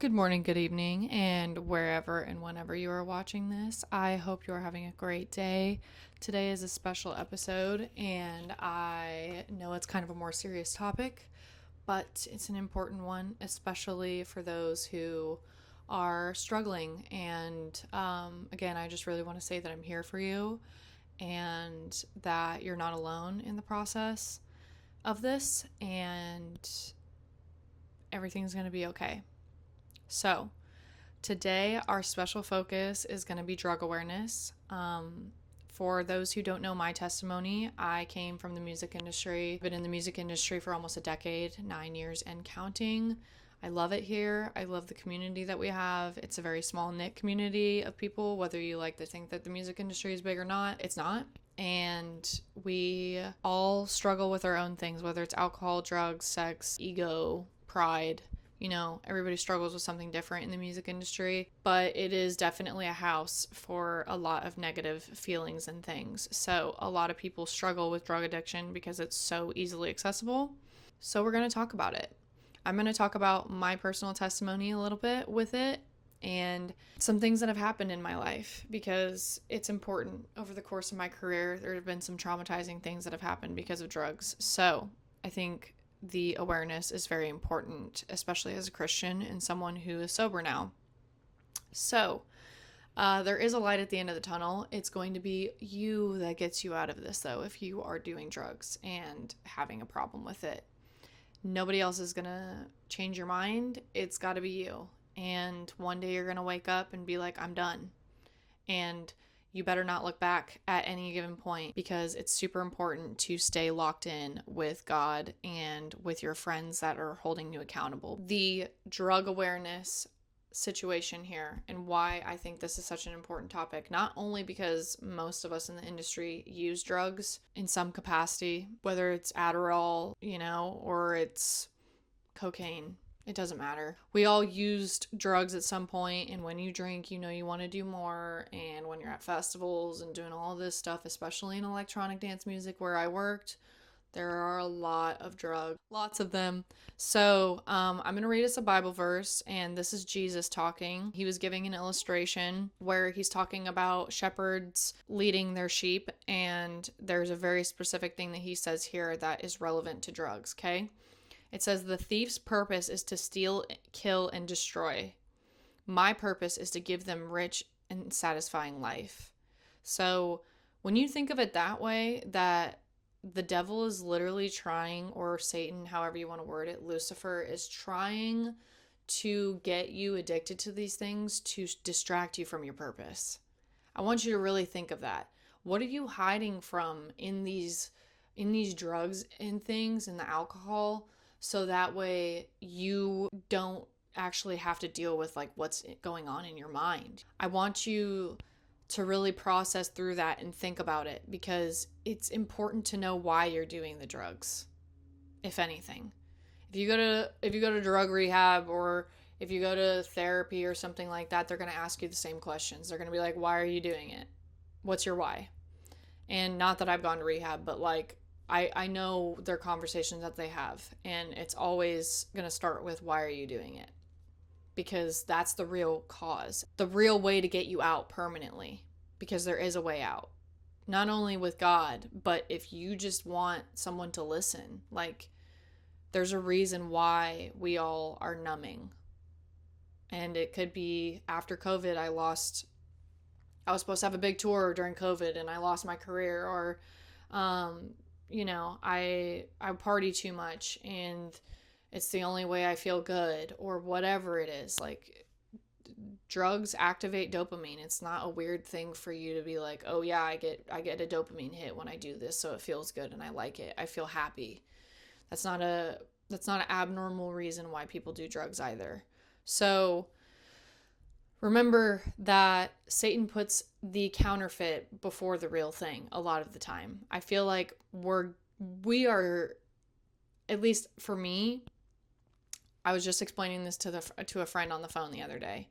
Good morning, good evening, and wherever and whenever you are watching this, I hope you are having a great day. Today is a special episode, and I know it's kind of a more serious topic, but it's an important one, especially for those who are struggling. And again, I just really want to say that I'm here for you and that you're not alone in the process of this, and everything's going to be okay. So, today our special focus is going to be drug awareness. For those who don't know my testimony, I came from the music industry. I've been in the music industry for almost a decade, 9 years and counting. I love it here. I love the community that we have. It's a very small knit community of people, whether you like to think that the music industry is big or not, it's not. And we all struggle with our own things, whether it's alcohol, drugs, sex, ego, pride. You know, everybody struggles with something different in the music industry, but it is definitely a house for a lot of negative feelings and things. So a lot of people struggle with drug addiction because it's so easily accessible. So we're going to talk about it. I'm going to talk about my personal testimony a little bit with it and some things that have happened in my life because it's important. Over the course of my career, there have been some traumatizing things that have happened because of drugs. So I think the awareness is very important, especially as a Christian and someone who is sober now. So, there is a light at the end of the tunnel. It's going to be you that gets you out of this, though, if you are doing drugs and having a problem with it. Nobody else is going to change your mind. It's got to be you. And one day you're going to wake up and be like, I'm done. And you better not look back at any given point because it's super important to stay locked in with God and with your friends that are holding you accountable. The drug awareness situation here and why I think this is such an important topic, not only because most of us in the industry use drugs in some capacity, whether it's Adderall, or it's cocaine. It doesn't matter. We all used drugs at some point, and when you drink, you want to do more, and when you're at festivals and doing all this stuff, especially in electronic dance music where I worked, there are a lot of drugs, lots of them. So I'm going to read us a Bible verse, and this is Jesus talking. He was giving an illustration where he's talking about shepherds leading their sheep, and there's a very specific thing that he says here that is relevant to drugs, okay? It says, the thief's purpose is to steal, kill, and destroy. My purpose is to give them rich and satisfying life. So when you think of it that way, that the devil is literally trying, or Satan, however you want to word it, Lucifer is trying to get you addicted to these things to distract you from your purpose. I want you to really think of that. What are you hiding from in these drugs and things and the alcohol? So that way you don't actually have to deal with what's going on in your mind. I want you to really process through that and think about it because it's important to know why you're doing the drugs, if anything. If you go to drug rehab or if you go to therapy or something like that, they're going to ask you the same questions. They're going to be like, why are you doing it? What's your why? And not that I've gone to rehab, but I know their conversations that they have, and it's always going to start with, why are you doing it? Because that's the real cause, the real way to get you out permanently, because there is a way out. Not only with God, but if you just want someone to listen, there's a reason why we all are numbing. And it could be after COVID, I was supposed to have a big tour during COVID and I lost my career, or, I party too much and it's the only way I feel good, or whatever it is. Drugs activate dopamine. It's not a weird thing for you to be like, oh yeah, I get a dopamine hit when I do this, so it feels good and I like it. I feel happy. That's not an abnormal reason why people do drugs either. So remember that Satan puts the counterfeit before the real thing a lot of the time. I feel like we are, at least for me, I was just explaining this to a friend on the phone the other day.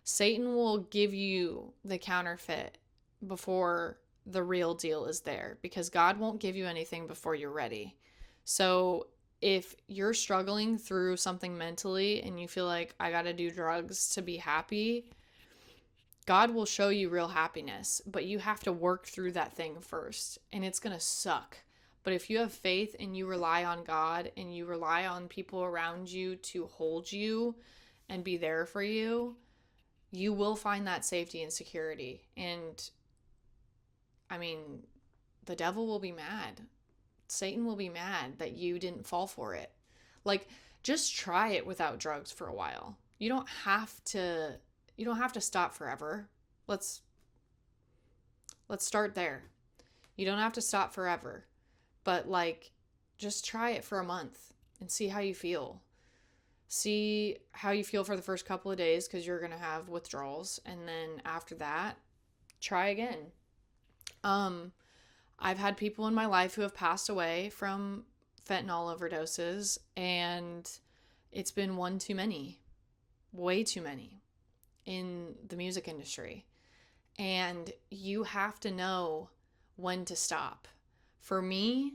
Satan will give you the counterfeit before the real deal is there because God won't give you anything before you're ready. So if you're struggling through something mentally and you feel like I got to do drugs to be happy, God will show you real happiness, but you have to work through that thing first, and it's going to suck. But if you have faith and you rely on God and you rely on people around you to hold you and be there for you, you will find that safety and security. And I mean, the devil will be mad. Satan will be mad that you didn't fall for it. Like, just try it without drugs for a while. You don't have to stop forever. Let's start there. You don't have to stop forever. But like, just try it for a month and see how you feel. See how you feel for the first couple of days, because you're going to have withdrawals, and then after that, try again. I've had people in my life who have passed away from fentanyl overdoses, and it's been one too many, way too many in the music industry. And you have to know when to stop. For me,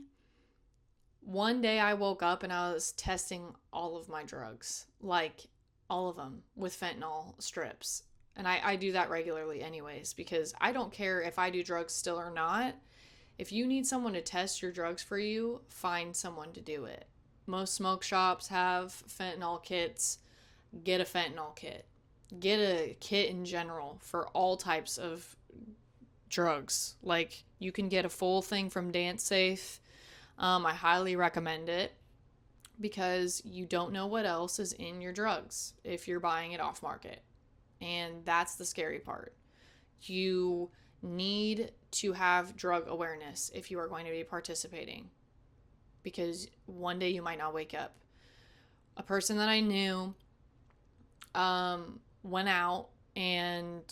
one day I woke up and I was testing all of my drugs, like all of them, with fentanyl strips. And I do that regularly anyways, because I don't care if I do drugs still or not. If you need someone to test your drugs for you, find someone to do it. Most smoke shops have fentanyl kits. Get a fentanyl kit. Get a kit in general for all types of drugs. Like, you can get a full thing from Dance Safe. I highly recommend it, because you don't know what else is in your drugs if you're buying it off market. And that's the scary part. You need to have drug awareness if you are going to be participating, because one day you might not wake up. A person that I knew went out, and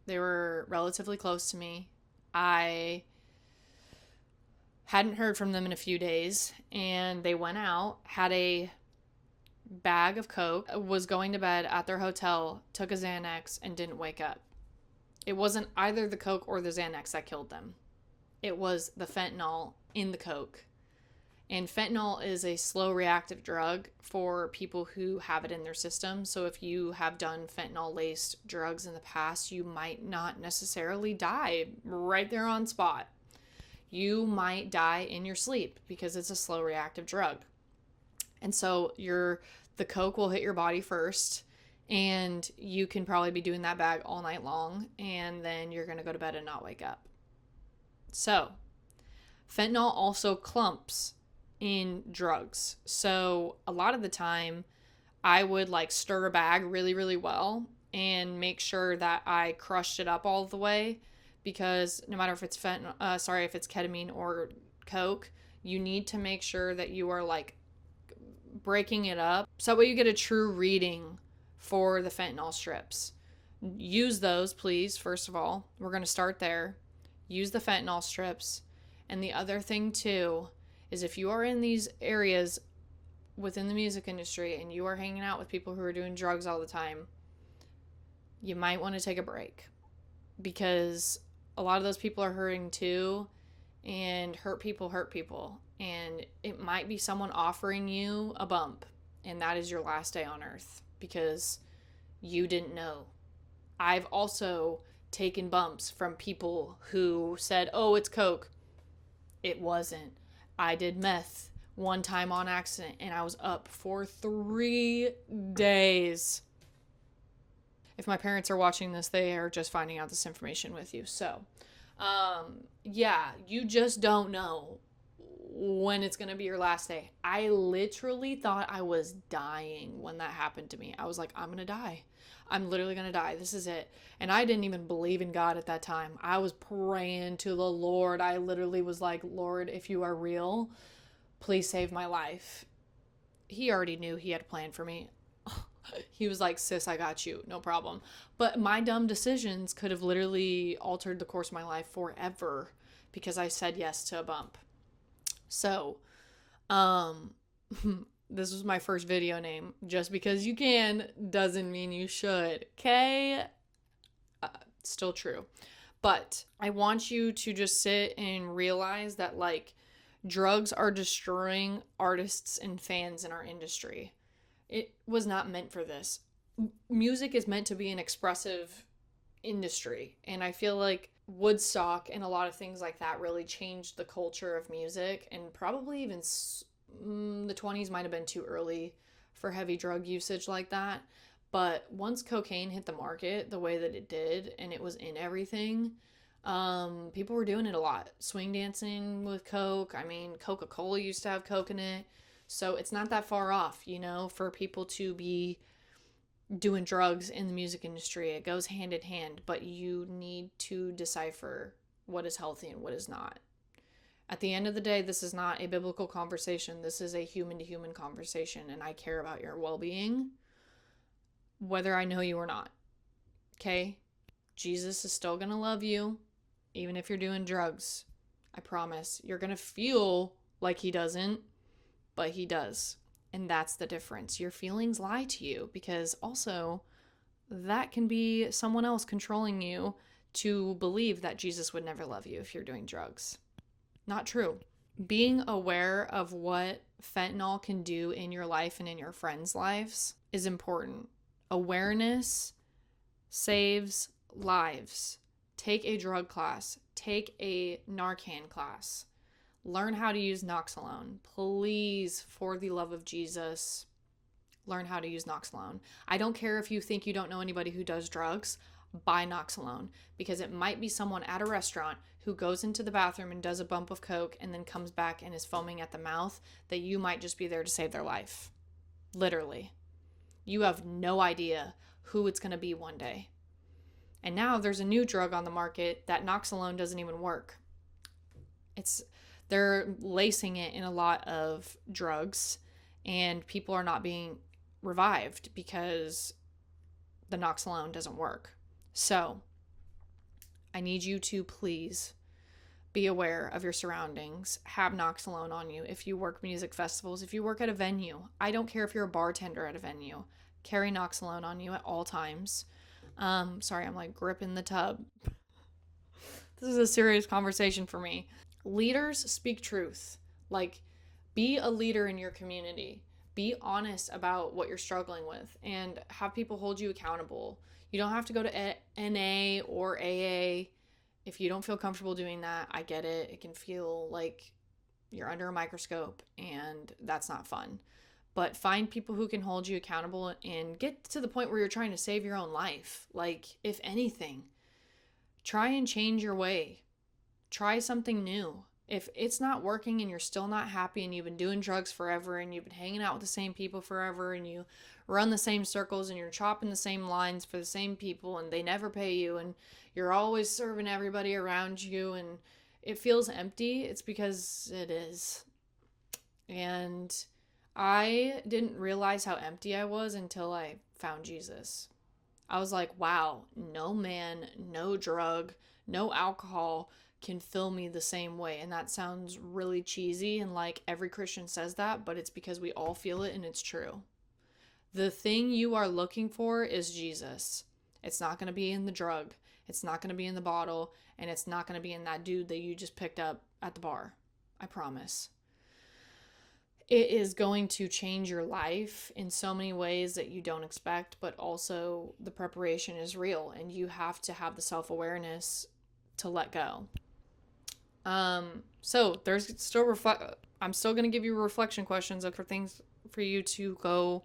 they were relatively close to me. I hadn't heard from them in a few days, and they went out, had a bag of coke, was going to bed at their hotel, took a Xanax, and didn't wake up. It wasn't either the coke or the Xanax that killed them. It was the fentanyl in the coke. And fentanyl is a slow reactive drug for people who have it in their system. So if you have done fentanyl-laced drugs in the past, you might not necessarily die right there on spot. You might die in your sleep because it's a slow reactive drug. And so the coke will hit your body first, and you can probably be doing that bag all night long, and then you're going to go to bed and not wake up. So, fentanyl also clumps in drugs. So, a lot of the time, I would like stir a bag really, really well and make sure that I crushed it up all the way, because no matter if it's if it's ketamine or coke, you need to make sure that you are like breaking it up, so that way you get a true reading for the fentanyl strips. Use those, please. First of all, we're going to start there. Use the fentanyl strips. And the other thing too is, if you are in these areas within the music industry and you are hanging out with people who are doing drugs all the time, you might want to take a break, because a lot of those people are hurting too, and hurt people. And it might be someone offering you a bump, and that is your last day on earth because you didn't know. I've also taken bumps from people who said, oh, it's coke. It wasn't. I did meth one time on accident, and I was up for 3 days. If my parents are watching this, they are just finding out this information with you. So, yeah, you just don't know when it's going to be your last day. I literally thought I was dying when that happened to me. I was like, I'm going to die. I'm literally going to die. This is it. And I didn't even believe in God at that time. I was praying to the Lord. I literally was like, Lord, if you are real, please save my life. He already knew he had a plan for me. He was like, sis, I got you. No problem. But my dumb decisions could have literally altered the course of my life forever because I said yes to a bump. So, this was my first video name. Just because you can doesn't mean you should. Okay? Still true. But I want you to just sit and realize that, like, Drugs are destroying artists and fans in our industry. It was not meant for this. Music is meant to be an expressive industry, and I feel like Woodstock and a lot of things like that really changed the culture of music, and probably even the 20s might have been too early for heavy drug usage like that. But once cocaine hit the market the way that it did, and it was in everything, people were doing it a lot. Swing dancing with Coke. I mean, Coca-Cola used to have Coke in it. So it's not that far off, for people to be doing drugs in the music industry. It goes hand in hand, but you need to decipher what is healthy and what is not. At the end of the day, this is not a biblical conversation. This is a human to human conversation, and I care about your well-being, whether I know you or not. Okay? Jesus is still going to love you, even if you're doing drugs. I promise. You're going to feel like he doesn't, but he does. And that's the difference. Your feelings lie to you, because also that can be someone else controlling you to believe that Jesus would never love you if you're doing drugs. Not true. Being aware of what fentanyl can do in your life and in your friends' lives is important. Awareness saves lives. Take a drug class. Take a Narcan class. Learn how to use Naloxone. Please, for the love of Jesus, learn how to use Naloxone. I don't care if you think you don't know anybody who does drugs. Buy Naloxone, because it might be someone at a restaurant who goes into the bathroom and does a bump of Coke and then comes back and is foaming at the mouth, that you might just be there to save their life. Literally. You have no idea who it's going to be one day. And now there's a new drug on the market that Naloxone doesn't even work. They're lacing it in a lot of drugs, and people are not being revived because the Naloxone doesn't work. So I need you to please be aware of your surroundings. Have Naloxone on you. If you work music festivals, if you work at a venue, I don't care if you're a bartender at a venue, carry Naloxone on you at all times. Sorry, I'm like gripping the tub. This is a serious conversation for me. Leaders speak truth. Like, be a leader in your community. Be honest about what you're struggling with and have people hold you accountable. You don't have to go to NA or AA. If you don't feel comfortable doing that, I get it. It can feel like you're under a microscope, and that's not fun. But find people who can hold you accountable and get to the point where you're trying to save your own life. Like, if anything, try and change your way. Try something new. If it's not working and you're still not happy and you've been doing drugs forever and you've been hanging out with the same people forever and you run the same circles and you're chopping the same lines for the same people and they never pay you and you're always serving everybody around you and it feels empty, it's because it is. And I didn't realize how empty I was until I found Jesus. I was like, wow, no man, no drug, no alcohol can fill me the same way. And that sounds really cheesy and like every Christian says that, but it's because we all feel it and it's true. The thing you are looking for is Jesus. It's not going to be in the drug. It's not going to be in the bottle. And it's not going to be in that dude that you just picked up at the bar. I promise. It is going to change your life in so many ways that you don't expect, but also the preparation is real and you have to have the self-awareness to let go. So there's still I'm still going to give you reflection questions for things for you to go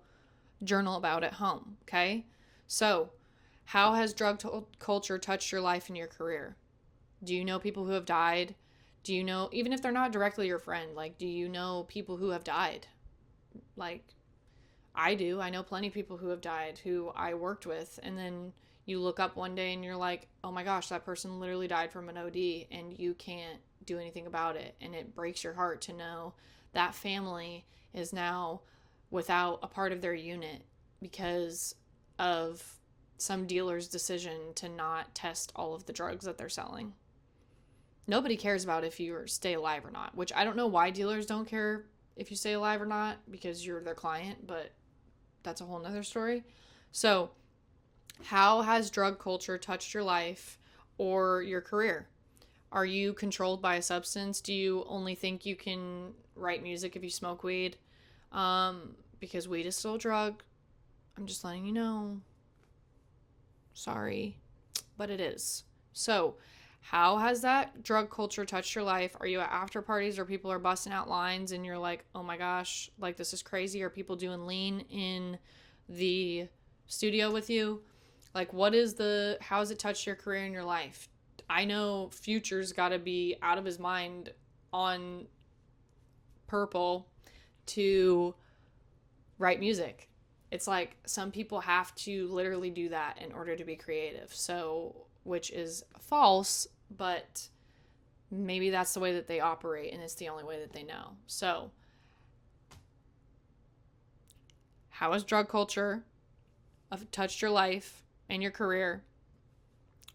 journal about at home. Okay. So how has drug culture touched your life and your career? Do you know people who have died? Do you know, even if they're not directly your friend, like, do you know people who have died? Like, I do. I know plenty of people who have died who I worked with. And then you look up one day and you're like, oh my gosh, that person literally died from an OD and you can't do anything about it. And it breaks your heart to know that family is now without a part of their unit because of some dealer's decision to not test all of the drugs that they're selling. Nobody cares about if you stay alive or not, which I don't know why dealers don't care if you stay alive or not because you're their client, but that's a whole nother story. So how has drug culture touched your life or your career? Are you controlled by a substance? Do you only think you can write music if you smoke weed? Because weed is still a drug. I'm just letting you know. Sorry, but it is. So, how has that drug culture touched your life? Are you at after parties where people are busting out lines and you're like, oh my gosh, like this is crazy? Are people doing lean in the studio with you? Like, how has it touched your career and your life? I know Future's got to be out of his mind on Purple to write music. It's like some people have to literally do that in order to be creative. So, which is false, but maybe that's the way that they operate and it's the only way that they know. So, how has drug culture touched your life and your career?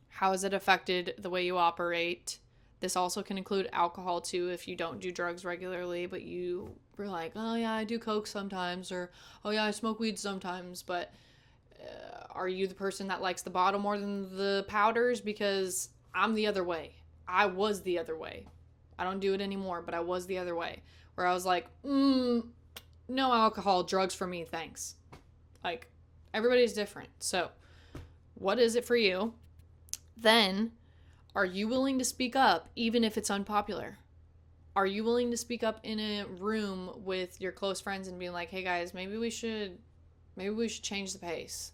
How has it affected the way you operate? This also can include alcohol too if you don't do drugs regularly, but you were like, oh yeah, I do coke sometimes, or oh yeah, I smoke weed sometimes, but are you the person that likes the bottle more than the powders? Because I'm the other way. I was the other way. I don't do it anymore, but I was the other way. Where I was like, no alcohol, drugs for me, thanks. Like, everybody's different. So, what is it for you? Then, are you willing to speak up even if it's unpopular? Are you willing to speak up in a room with your close friends and be like, hey guys, maybe we should change the pace?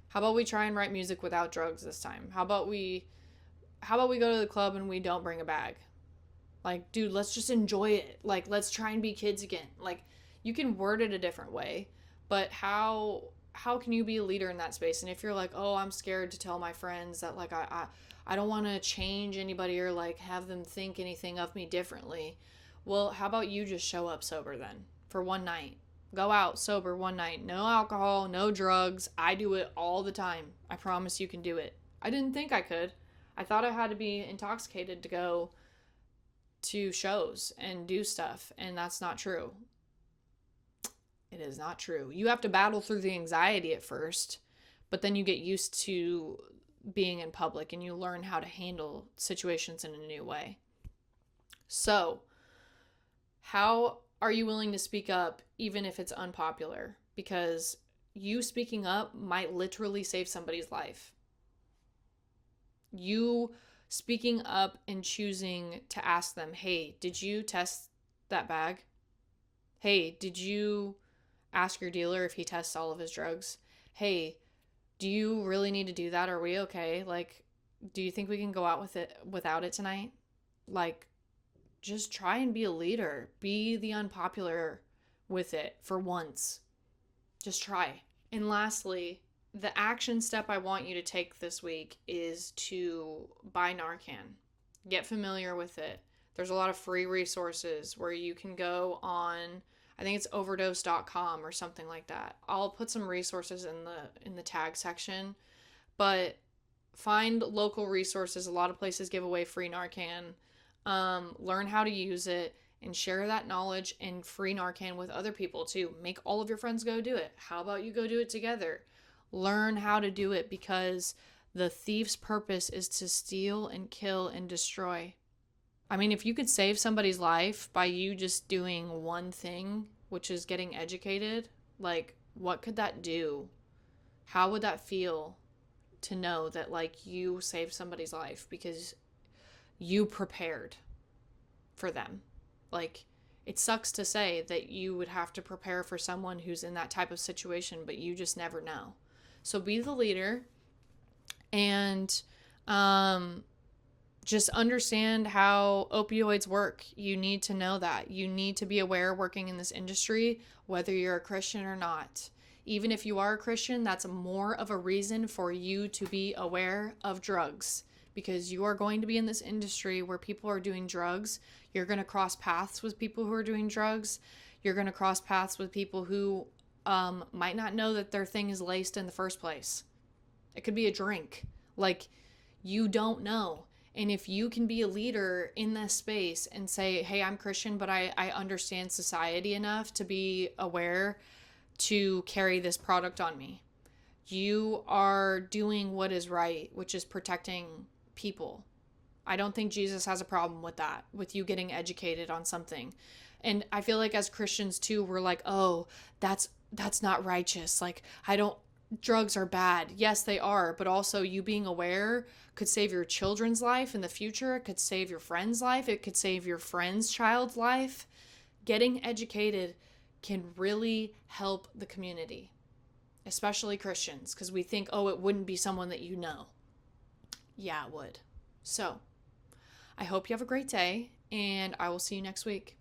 How about we try and write music without drugs this time? How about we go to the club and we don't bring a bag? Like, dude, let's just enjoy it. Like, let's try and be kids again. Like, you can word it a different way, but how can you be a leader in that space? And if you're like, oh, I'm scared to tell my friends that, like, I don't want to change anybody or, like, have them think anything of me differently. Well, how about you just show up sober then for one night? Go out sober one night. No alcohol, no drugs. I do it all the time. I promise you can do it. I didn't think I could. I thought I had to be intoxicated to go to shows and do stuff, and that's not true. It is not true. You have to battle through the anxiety at first, but then you get used to being in public and you learn how to handle situations in a new way. So, how are you willing to speak up even if it's unpopular? Because you speaking up might literally save somebody's life. You speaking up and choosing to ask them, hey, did you test that bag? Hey, did you ask your dealer if he tests all of his drugs? Hey, do you really need to do that? Are we okay? Like, do you think we can go out without it tonight? Like, just try and be a leader. Be the unpopular with it for once. Just try. And lastly, the action step I want you to take this week is to buy Narcan. Get familiar with it. There's a lot of free resources where you can go on, I think it's overdose.com or something like that. I'll put some resources in the tag section, but find local resources. A lot of places give away free Narcan. Learn how to use it and share that knowledge and free Narcan with other people too. Make all of your friends go do it. How about you go do it together? Learn how to do it, because the thief's purpose is to steal and kill and destroy. I mean, if you could save somebody's life by you just doing one thing, which is getting educated, like, what could that do? How would that feel to know that, like, you saved somebody's life because you prepared for them? Like, it sucks to say that you would have to prepare for someone who's in that type of situation, but you just never know. So be the leader and just understand how opioids work. You need to know that. You need to be aware working in this industry, whether you're a Christian or not. Even if you are a Christian, that's more of a reason for you to be aware of drugs, because you are going to be in this industry where people are doing drugs. You're going to cross paths with people who are doing drugs. You're going to cross paths with people who might not know that their thing is laced in the first place. It could be a drink. Like, you don't know. And if you can be a leader in this space and say, hey, I'm Christian, but I understand society enough to be aware to carry this product on me. You are doing what is right, which is protecting people. I don't think Jesus has a problem with that, with you getting educated on something. And I feel like as Christians too, we're like, oh, that's not righteous. Like, I don't, drugs are bad. Yes, they are, but also you being aware could save your children's life in the future. It could save your friend's life. It could save your friend's child's life. Getting educated can really help the community, especially Christians, because we think, oh, it wouldn't be someone that you know. Yeah, it would. So I hope you have a great day, and I will see you next week.